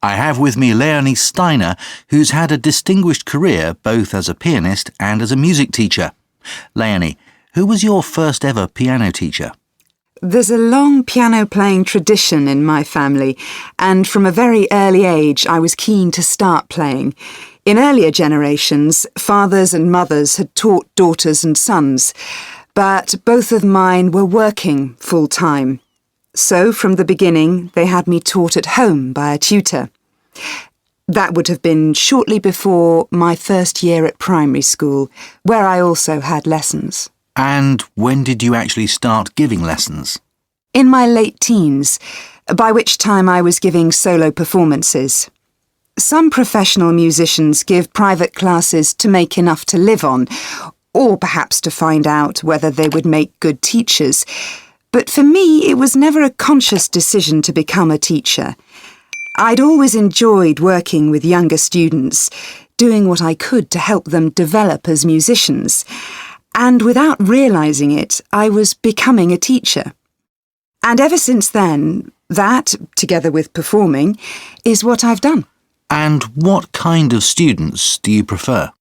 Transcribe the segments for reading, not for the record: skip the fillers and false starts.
I have with me Leonie Steiner, who's had a distinguished career both as a pianist and as a music teacher. Leonie, who was your first ever piano teacher? There's a long piano-playing tradition in my family, and from a very early age I was keen to start playing. In earlier generations, fathers and mothers had taught daughters and sons, but both of mine were working full-time. So, from the beginning, they had me taught at home by a tutor. That would have been shortly before my first year at primary school, where I also had lessons. And when did you actually start giving lessons? In my late teens, by which time I was giving solo performances. Some professional musicians give private classes to make enough to live on, or perhaps to find out whether they would make good teachers. But for me, it was never a conscious decision to become a teacher. I'd always enjoyed working with younger students, doing what I could to help them develop as musicians. And without realising it, I was becoming a teacher. And ever since then, that, together with performing, is what I've done. And what kind of students do you prefer?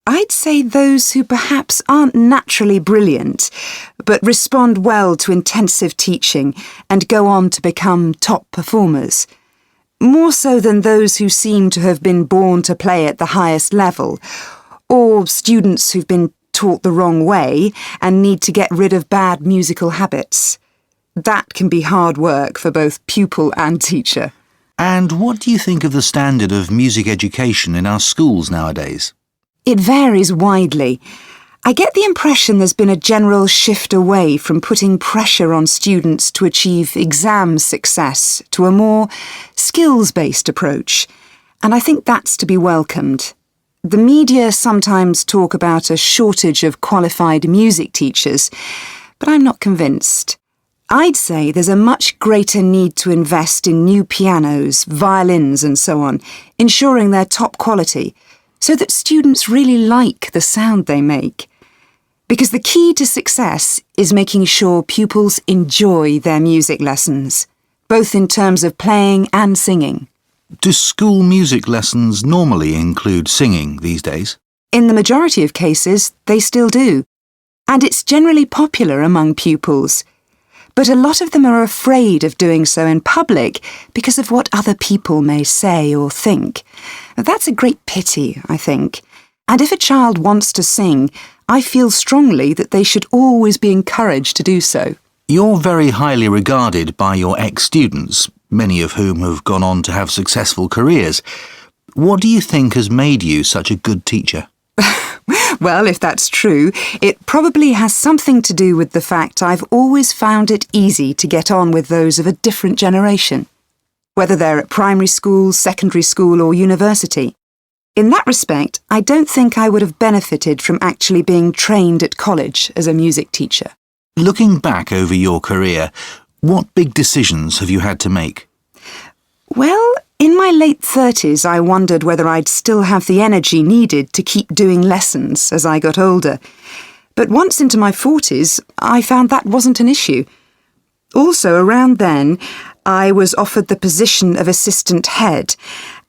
I'd say those who perhaps aren't naturally brilliant, but respond well to intensive teaching and go on to become top performers. More so than those who seem to have been born to play at the highest level, or students who've been taught the wrong way and need to get rid of bad musical habits. That can be hard work for both pupil and teacher. And what do you think of the standard of music education in our schools nowadays? It varies widely. I get the impression there's been a general shift away from putting pressure on students to achieve exam success to a more skills-based approach, and I think that's to be welcomed. The media sometimes talk about a shortage of qualified music teachers, but I'm not convinced. I'd say there's a much greater need to invest in new pianos, violins and so on, ensuring they're top quality, so that students really like the sound they make. Because the key to success is making sure pupils enjoy their music lessons, both in terms of playing and singing. Do school music lessons normally include singing these days? In the majority of cases, they still do. And it's generally popular among pupils. But a lot of them are afraid of doing so in public because of what other people may say or think. That's a great pity, I think. And if a child wants to sing, I feel strongly that they should always be encouraged to do so. You're very highly regarded by your ex-students, many of whom have gone on to have successful careers. What do you think has made you such a good teacher? Well, if that's true, it probably has something to do with the fact I've always found it easy to get on with those of a different generation, whether they're at primary school, secondary school or university. In that respect, I don't think I would have benefited from actually being trained at college as a music teacher. Looking back over your career, what big decisions have you had to make? Well, in my late 30s, I wondered whether I'd still have the energy needed to keep doing lessons as I got older. But once into my 40s, I found that wasn't an issue. Also, around then, I was offered the position of assistant head,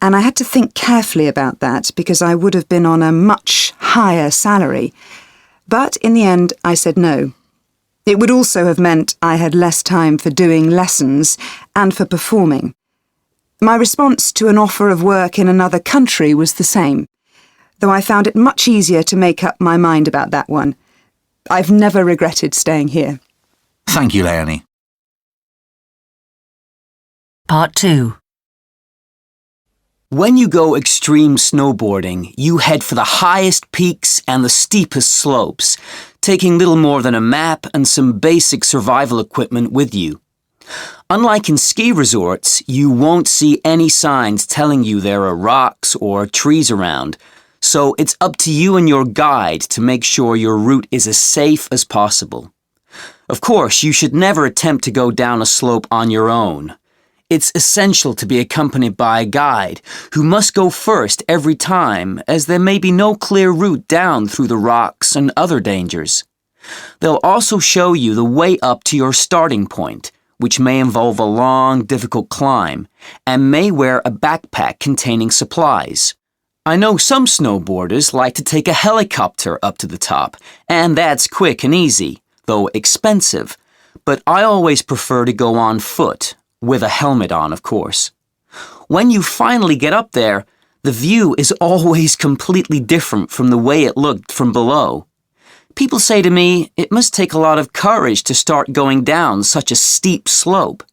and I had to think carefully about that because I would have been on a much higher salary. But in the end, I said no. It would also have meant I had less time for doing lessons and for performing. My response to an offer of work in another country was the same, though I found it much easier to make up my mind about that one. I've never regretted staying here. Thank you, Leonie. Part 2. When you go extreme snowboarding, you head for the highest peaks and the steepest slopes, taking little more than a map and some basic survival equipment with you. Unlike in ski resorts, you won't see any signs telling you there are rocks or trees around, so it's up to you and your guide to make sure your route is as safe as possible. Of course, you should never attempt to go down a slope on your own. It's essential to be accompanied by a guide who must go first every time, as there may be no clear route down through the rocks and other dangers. They'll also show you the way up to your starting point, which may involve a long, difficult climb, and may wear a backpack containing supplies. I know some snowboarders like to take a helicopter up to the top, and that's quick and easy, though expensive, but I always prefer to go on foot, with a helmet on, of course. When you finally get up there, the view is always completely different from the way it looked from below. People say to me, it must take a lot of courage to start going down such a steep slope.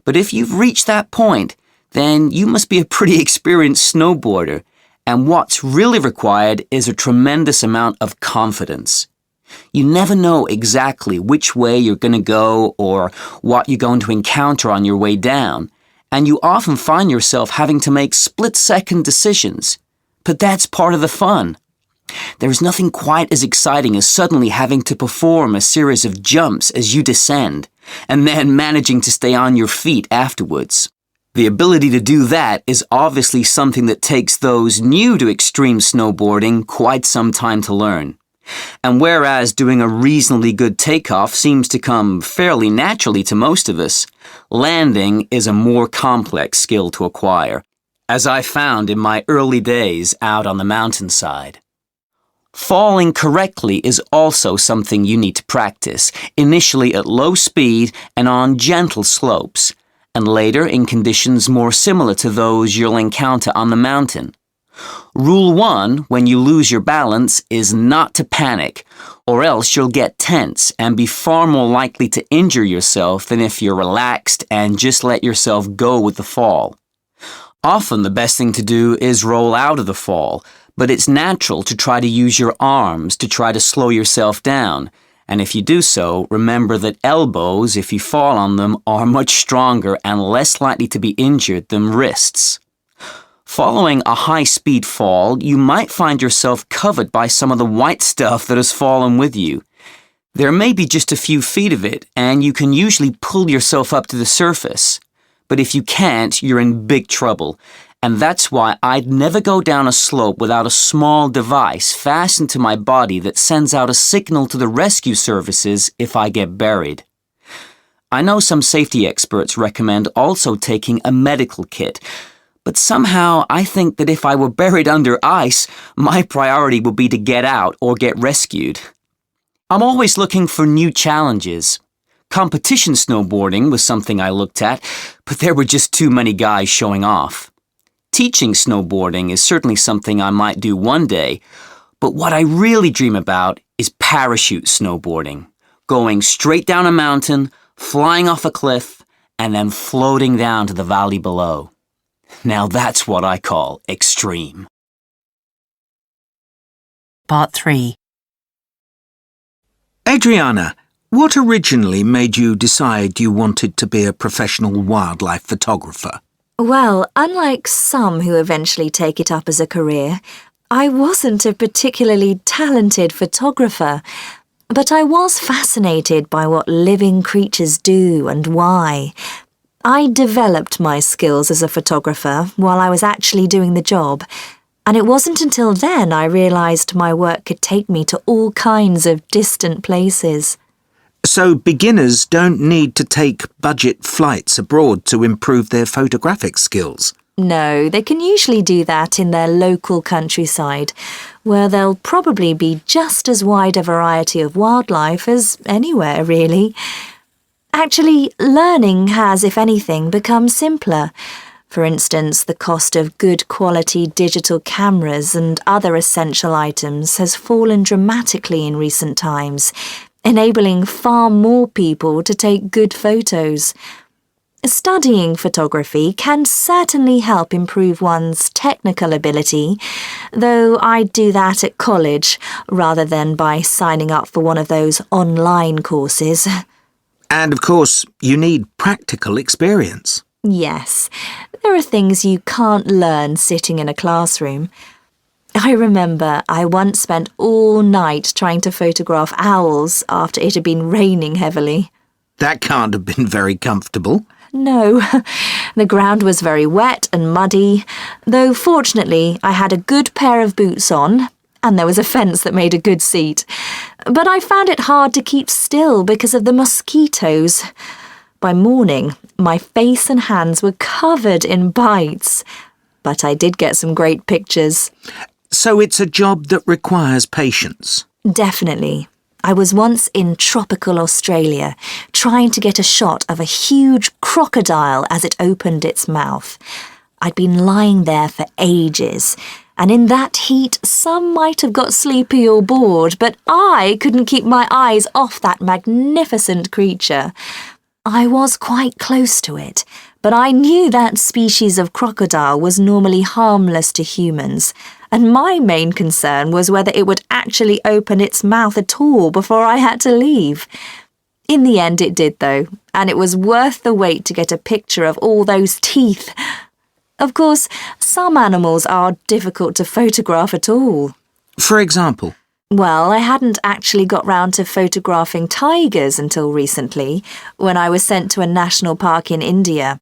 But if you've reached that point, then you must be a pretty experienced snowboarder, and what's really required is a tremendous amount of confidence. You never know exactly which way you're going to go or what you're going to encounter on your way down, and you often find yourself having to make split-second decisions. But that's part of the fun. There is nothing quite as exciting as suddenly having to perform a series of jumps as you descend, and then managing to stay on your feet afterwards. The ability to do that is obviously something that takes those new to extreme snowboarding quite some time to learn. And whereas doing a reasonably good takeoff seems to come fairly naturally to most of us, landing is a more complex skill to acquire, as I found in my early days out on the mountainside. Falling correctly is also something you need to practice, initially at low speed and on gentle slopes, and later in conditions more similar to those you'll encounter on the mountain. Rule 1, when you lose your balance, is not to panic, or else you'll get tense and be far more likely to injure yourself than if you're relaxed and just let yourself go with the fall. Often the best thing to do is roll out of the fall, but it's natural to try to use your arms to try to slow yourself down, and if you do so, remember that elbows, if you fall on them, are much stronger and less likely to be injured than wrists. Following a high-speed fall, you might find yourself covered by some of the white stuff that has fallen with you. There may be just a few feet of it, and you can usually pull yourself up to the surface. But if you can't, you're in big trouble. And that's why I'd never go down a slope without a small device fastened to my body that sends out a signal to the rescue services if I get buried. I know some safety experts recommend also taking a medical kit, but somehow I think that if I were buried under ice, my priority would be to get out or get rescued. I'm always looking for new challenges. Competition snowboarding was something I looked at, but there were just too many guys showing off. Teaching snowboarding is certainly something I might do one day, but what I really dream about is parachute snowboarding, going straight down a mountain, flying off a cliff, and then floating down to the valley below. Now that's what I call extreme. Part 3. Adriana, what originally made you decide you wanted to be a professional wildlife photographer? Well, unlike some who eventually take it up as a career, I wasn't a particularly talented photographer, but I was fascinated by what living creatures do and why. I developed my skills as a photographer while I was actually doing the job, and it wasn't until then I realised my work could take me to all kinds of distant places. So beginners don't need to take budget flights abroad to improve their photographic skills? No, they can usually do that in their local countryside, where there'll probably be just as wide a variety of wildlife as anywhere, really. Actually, learning has, if anything, become simpler. For instance, the cost of good quality digital cameras and other essential items has fallen dramatically in recent times, enabling far more people to take good photos. Studying photography can certainly help improve one's technical ability, though I'd do that at college rather than by signing up for one of those online courses. And of course, you need practical experience. Yes, there are things you can't learn sitting in a classroom. I remember I once spent all night trying to photograph owls after it had been raining heavily. That can't have been very comfortable. No, the ground was very wet and muddy, though fortunately I had a good pair of boots on, and there was a fence that made a good seat. But I found it hard to keep still because of the mosquitoes. By morning, my face and hands were covered in bites, but I did get some great pictures. So it's a job that requires patience. Definitely. I was once in tropical Australia, trying to get a shot of a huge crocodile as it opened its mouth. I'd been lying there for ages, and in that heat some might have got sleepy or bored, but I couldn't keep my eyes off that magnificent creature. I was quite close to it, but I knew that species of crocodile was normally harmless to humans, and my main concern was whether it would actually open its mouth at all before I had to leave. In the end it did though, and it was worth the wait to get a picture of all those teeth. Of course, some animals are difficult to photograph at all. For example? Well, I hadn't actually got round to photographing tigers until recently, when I was sent to a national park in India.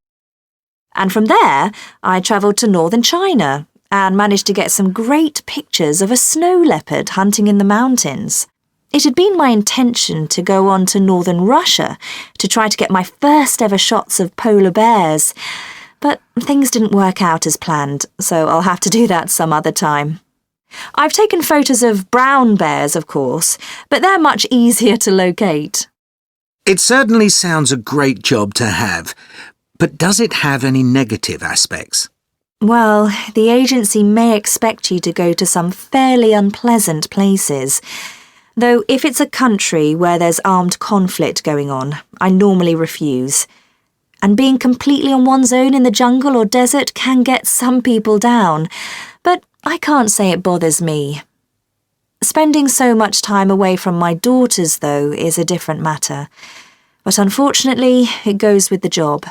And from there, I travelled to northern China and managed to get some great pictures of a snow leopard hunting in the mountains. It had been my intention to go on to northern Russia to try to get my first ever shots of polar bears, but things didn't work out as planned, so I'll have to do that some other time. I've taken photos of brown bears, of course, but they're much easier to locate. It certainly sounds a great job to have, but does it have any negative aspects? Well, the agency may expect you to go to some fairly unpleasant places, though if it's a country where there's armed conflict going on, I normally refuse. And being completely on one's own in the jungle or desert can get some people down, but I can't say it bothers me. Spending so much time away from my daughters, though, is a different matter. But unfortunately, it goes with the job.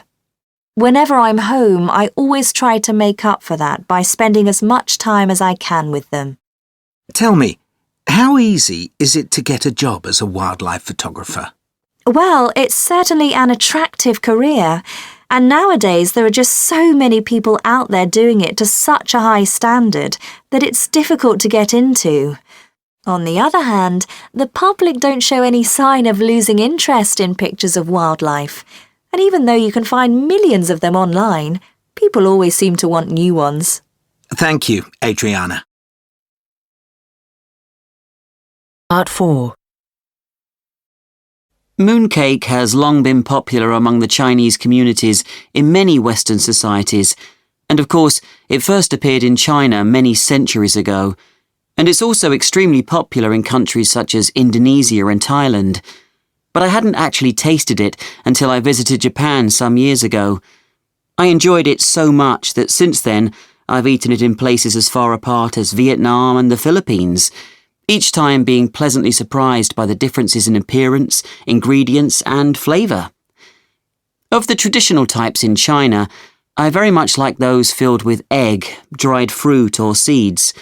Whenever I'm home, I always try to make up for that by spending as much time as I can with them. Tell me, how easy is it to get a job as a wildlife photographer? Well, it's certainly an attractive career, and nowadays there are just so many people out there doing it to such a high standard that it's difficult to get into. On the other hand, the public don't show any sign of losing interest in pictures of wildlife, and even though you can find millions of them online, people always seem to want new ones. Thank you, Adriana. Part 4. Mooncake has long been popular among the Chinese communities in many Western societies, and of course it first appeared in China many centuries ago, and it's also extremely popular in countries such as Indonesia and Thailand. But I hadn't actually tasted it until I visited Japan some years ago. I enjoyed it so much that since then I've eaten it in places as far apart as Vietnam and the Philippines, each time being pleasantly surprised by the differences in appearance, ingredients and flavour. Of the traditional types in China, I very much like those filled with egg, dried fruit or seeds,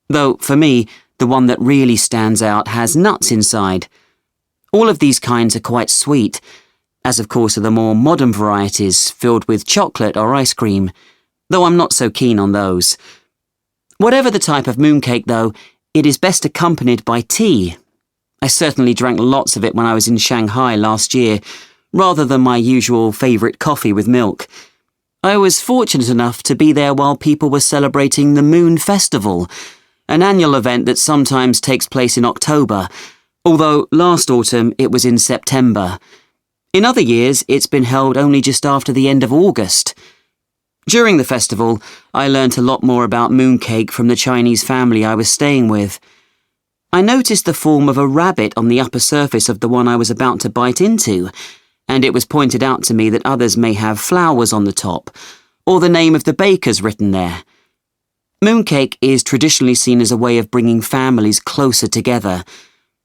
though for me the one that really stands out has nuts inside. All of these kinds are quite sweet, as of course are the more modern varieties filled with chocolate or ice cream, though I'm not so keen on those. Whatever the type of mooncake though, it is best accompanied by tea. I certainly drank lots of it when I was in Shanghai last year, rather than my usual favourite coffee with milk. I was fortunate enough to be there while people were celebrating the Moon Festival, an annual event that sometimes takes place in October, although last autumn it was in September. In other years, it's been held only just after the end of August. During the festival, I learnt a lot more about mooncake from the Chinese family I was staying with. I noticed the form of a rabbit on the upper surface of the one I was about to bite into, and it was pointed out to me that others may have flowers on the top, or the name of the bakers written there. Mooncake is traditionally seen as a way of bringing families closer together,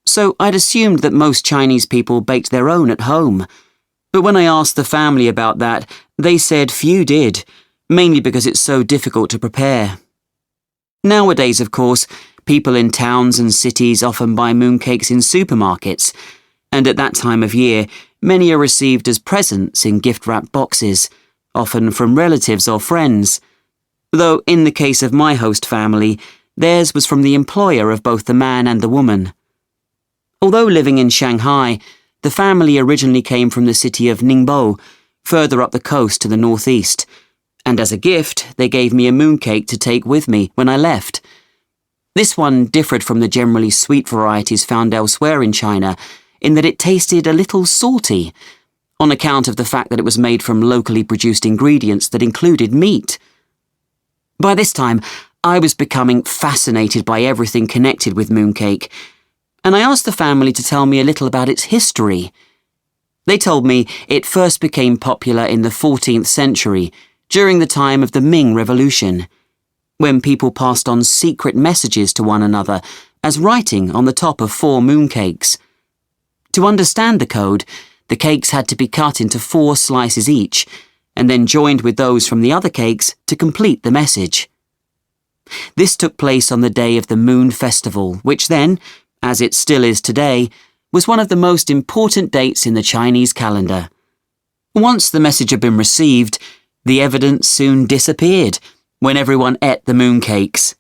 so I'd assumed that most Chinese people baked their own at home. But when I asked the family about that, they said few did, mainly because it's so difficult to prepare. Nowadays, of course, people in towns and cities often buy mooncakes in supermarkets, and at that time of year, many are received as presents in gift-wrapped boxes, often from relatives or friends. Though in the case of my host family, theirs was from the employer of both the man and the woman. Although living in Shanghai, The family originally came from the city of Ningbo, further up the coast to the northeast, and as a gift, they gave me a mooncake to take with me when I left. This one differed from the generally sweet varieties found elsewhere in China in that it tasted a little salty, on account of the fact that it was made from locally produced ingredients that included meat. By this time, I was becoming fascinated by everything connected with mooncake, and I asked the family to tell me a little about its history. They told me it first became popular in the 14th century, during the time of the Ming Revolution, when people passed on secret messages to one another as writing on the top of 4 mooncakes. To understand the code, the cakes had to be cut into 4 slices each, and then joined with those from the other cakes to complete the message. This took place on the day of the Moon Festival, which then, as it still is today, was one of the most important dates in the Chinese calendar. Once the message had been received, the evidence soon disappeared when everyone ate the mooncakes.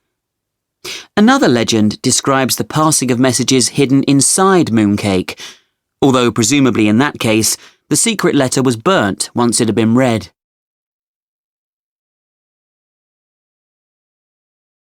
Another legend describes the passing of messages hidden inside mooncake, although presumably in that case, the secret letter was burnt once it had been read.